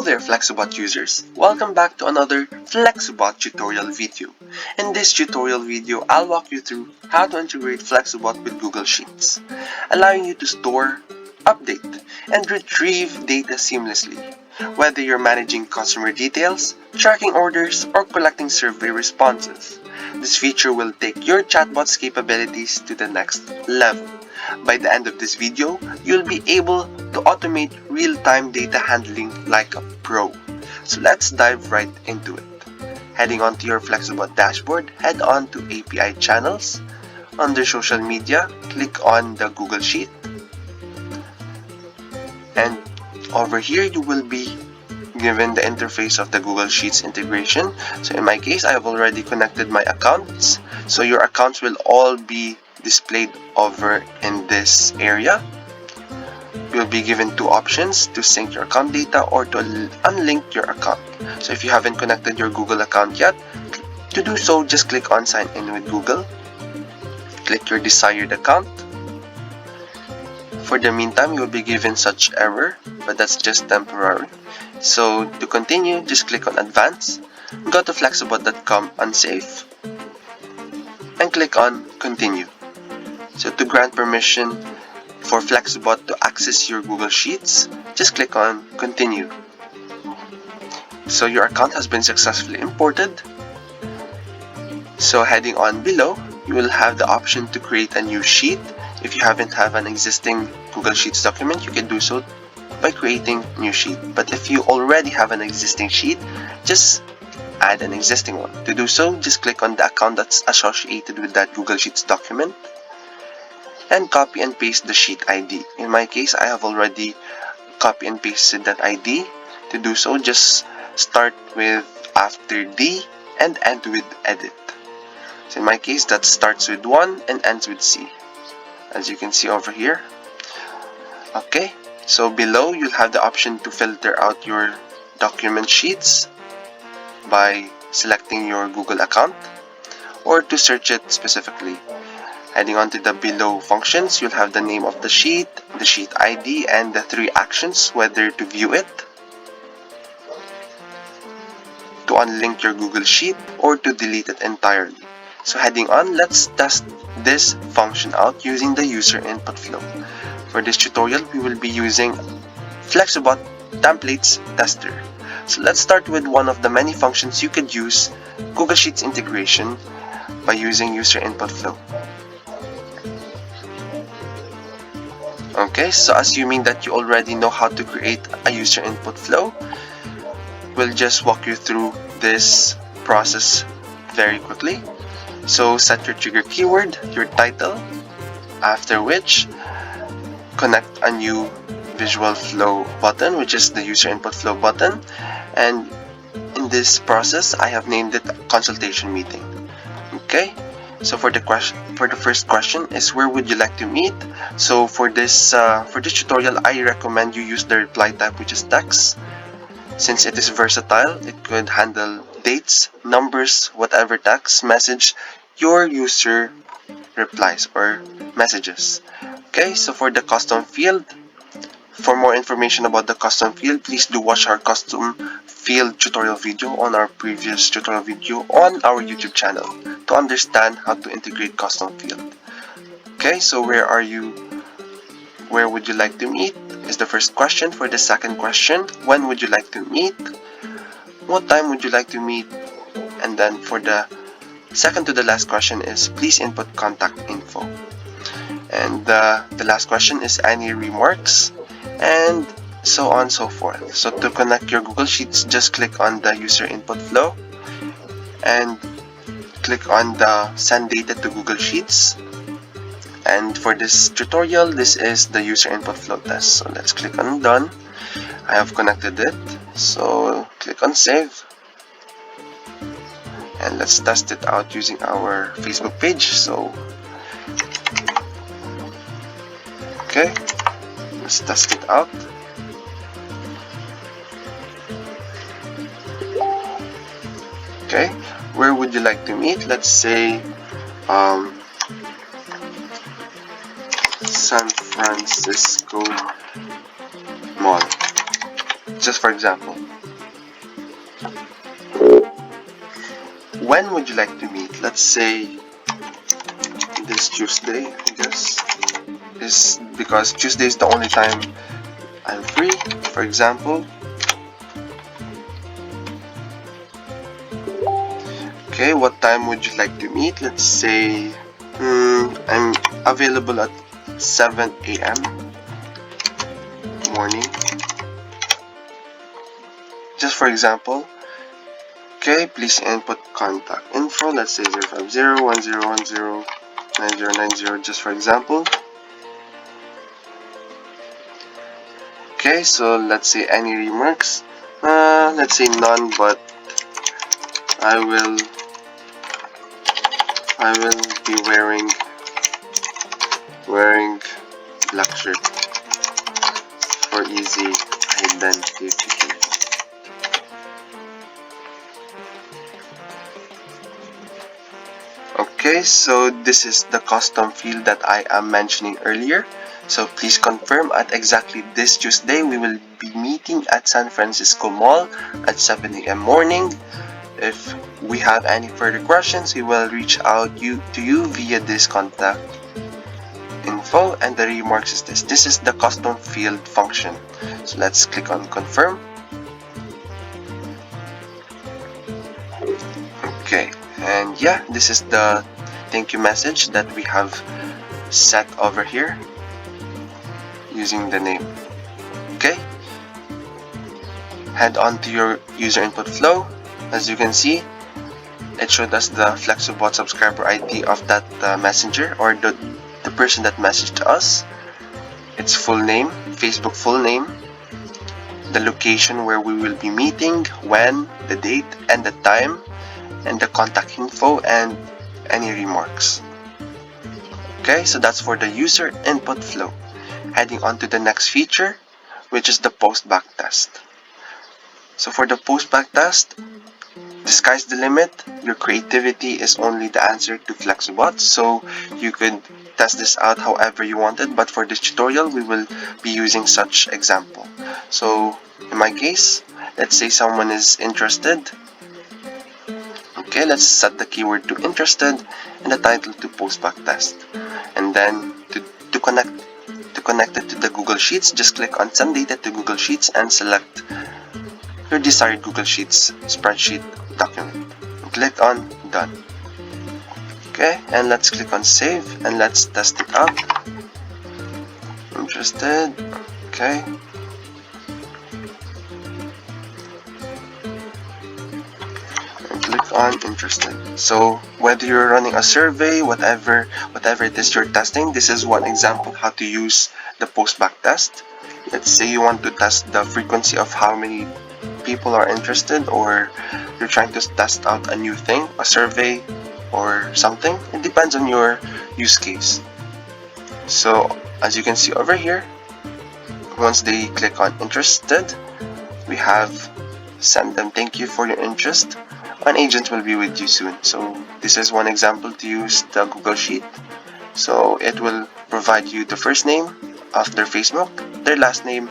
there FlexuBot users, welcome back to another FlexuBot tutorial video. In this tutorial video, I'll walk you through how to integrate FlexuBot with Google Sheets, allowing you to store, update, and retrieve data seamlessly. Whether you're managing customer details, tracking orders, or collecting survey responses, this feature will take your chatbot's capabilities to the next level. By the end of this video, you'll be able to automate real-time data handling like a pro. So let's dive right into it. Heading onto your FlexuBot dashboard, head on to API channels. Under social media, click on the Google Sheet. And over here, you will be given the interface of the Google Sheets integration. So in my case, I have already connected my accounts. So your accounts will all be displayed over in this area. You'll be given two options: to sync your account data or to unlink your account. So if you haven't connected your Google account yet, to do so, just click on sign in with Google. Click your desired account. For the meantime, you'll be given such error, but that's just temporary. So to continue, just click on advance, go to flexubot.com unsafe, and click on continue. So to grant permission for FlexuBot to access your Google Sheets, just click on continue. So your account has been successfully imported. So heading on below, you will have the option to create a new sheet. If you haven't have an existing Google Sheets document, you can do so by creating new sheet. But if you already have an existing sheet, just add an existing one. To do so, just click on the account that's associated with that Google Sheets document and copy and paste the sheet ID. In my case, I have already copy and pasted that ID. To do so, just start with after D and end with edit. So in my case, that starts with 1 and ends with C, as you can see over here. Okay, so below you'll have the option to filter out your document sheets by selecting your Google account or to search it specifically. Heading on to the below functions, you'll have the name of the sheet ID, and the 3 actions, whether to view it, to unlink your Google Sheet, or to delete it entirely. So heading on, let's test this function out using the user input flow. For this tutorial, we will be using FlexuBot templates tester. So let's start with one of the many functions you could use Google Sheets integration by using user input flow. Okay, so assuming that you already know how to create a user input flow, we'll just walk you through this process very quickly. So set your trigger keyword, your title, after which connect a new visual flow button, which is the user input flow button, and in this process I have named it consultation meeting. Okay, so for the first question is, where would you like to meet? So for this tutorial, I recommend you use the reply type, which is text. Since it is versatile, it could handle dates, numbers, whatever text message your user replies or messages. Okay, so for the custom field, for more information about the custom field, please do watch our custom field tutorial video on our previous tutorial video on our YouTube channel to understand how to integrate custom field. Okay, so where would you like to meet is the first question. For the second question, when would you like to meet? What time would you like to meet? And then for the second to the last question is, please input contact info. And the last question is, any remarks? And so on and so forth. So to connect your Google Sheets, just click on the user input flow and click on the send data to Google Sheets. And for this tutorial, this is the user input flow test. So let's click on done. I have connected it. So click on save. And let's test it out using our Facebook page. So okay, let's test it out. Okay, where would you like to meet? Let's say San Francisco Mall, just for example. when would you like to meet? Let's say this Tuesday, I guess, is because Tuesday is the only time I'm free, for example. Okay, what time would you like to meet? Let's say I'm available at 7 a.m. morning, just for example. Okay, please input contact info. Let's say 05010109090, just for example. Okay, so let's say any remarks. Let's say none, but I will be wearing black shirt for easy identification. Okay, so this is the custom field that I am mentioning earlier. So please confirm at exactly this Tuesday we will be meeting at San Francisco Mall at 7 a.m. morning. If we have any further questions, we will reach out to you via this contact info, and the remarks is this. This is the custom field function. So let's click on confirm. Okay, and yeah, this is the thank you message that we have set over here using the name. Okay, head on to your user input flow. As you can see, it showed us the FlexuBot subscriber ID of that messenger, or the person that messaged us, its full name, Facebook full name, the location where we will be meeting, when, the date and the time, and the contact info and any remarks. Okay, so that's for the user input flow. Heading on to the next feature, which is the post back test. So for the post back test, the sky's the limit. Your creativity is only the answer to FlexuBot, so you could test this out however you wanted, but for this tutorial we will be using such example. So in my case, let's say someone is interested. Okay, let's set the keyword to interested and the title to post back test, and then to connect it to the Google Sheets, just click on send data to Google Sheets and select your desired Google Sheets spreadsheet document. Click on done. Okay, and let's click on save and let's test it out. Interested. Okay. And click on interested. So whether you're running a survey, whatever it is you're testing, this is one example how to use the post back test. Let's say you want to test the frequency of how many people are interested, or you're trying to test out a new thing, a survey or something. It depends on your use case. So as you can see over here, once they click on interested, we have send them thank you for your interest. An agent will be with you soon. So this is one example to use the Google Sheet. So it will provide you the first name of their Facebook, their last name,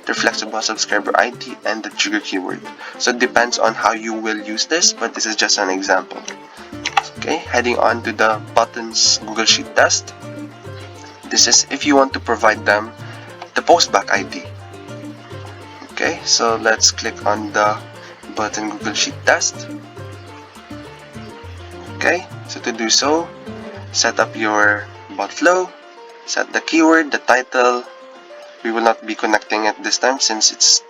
their FlexuBot subscriber ID, and the trigger keyword. So it depends on how you will use this, but this is just an example. Okay, heading on to the buttons Google Sheet test. This is if you want to provide them the postback ID. Okay, so let's click on the button Google Sheet test. Okay, so to do so, set up your bot flow, set the keyword, the title. We will not be connecting it this time since it's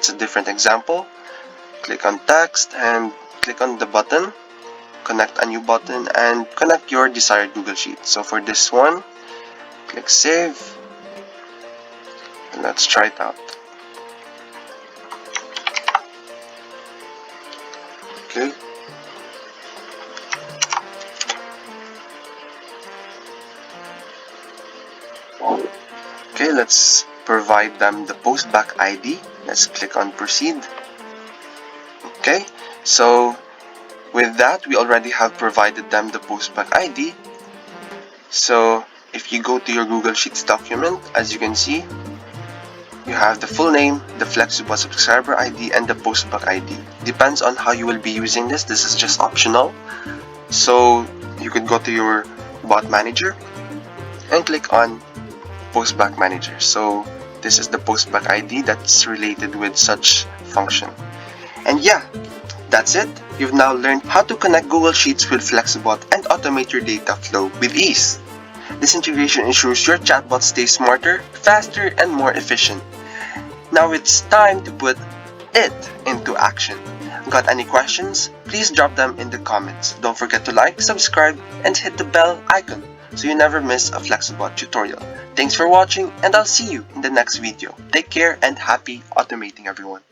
a different example. Click on text and click on the button, connect a new button, and connect your desired Google Sheet. So for this one, click save, and let's try it out. Okay. Okay, let's provide them the postback ID. Let's click on proceed. Okay, so with that, we already have provided them the postback ID. So if you go to your Google Sheets document, as you can see, You have the full name, the FlexuBot subscriber ID, and the postback ID. Depends on how you will be using this. This is just optional. So you could go to your bot manager and click on postback manager. So this is the postback ID that's related with such function. And yeah, that's it. You've now learned how to connect Google Sheets with FlexuBot and automate your data flow with ease. This integration ensures your chatbot stays smarter, faster, and more efficient. Now it's time to put it into action. Got any questions? Please drop them in the comments. Don't forget to like, subscribe, and hit the bell icon so you never miss a FlexuBot tutorial. Thanks for watching, and I'll see you in the next video. Take care and happy automating, everyone.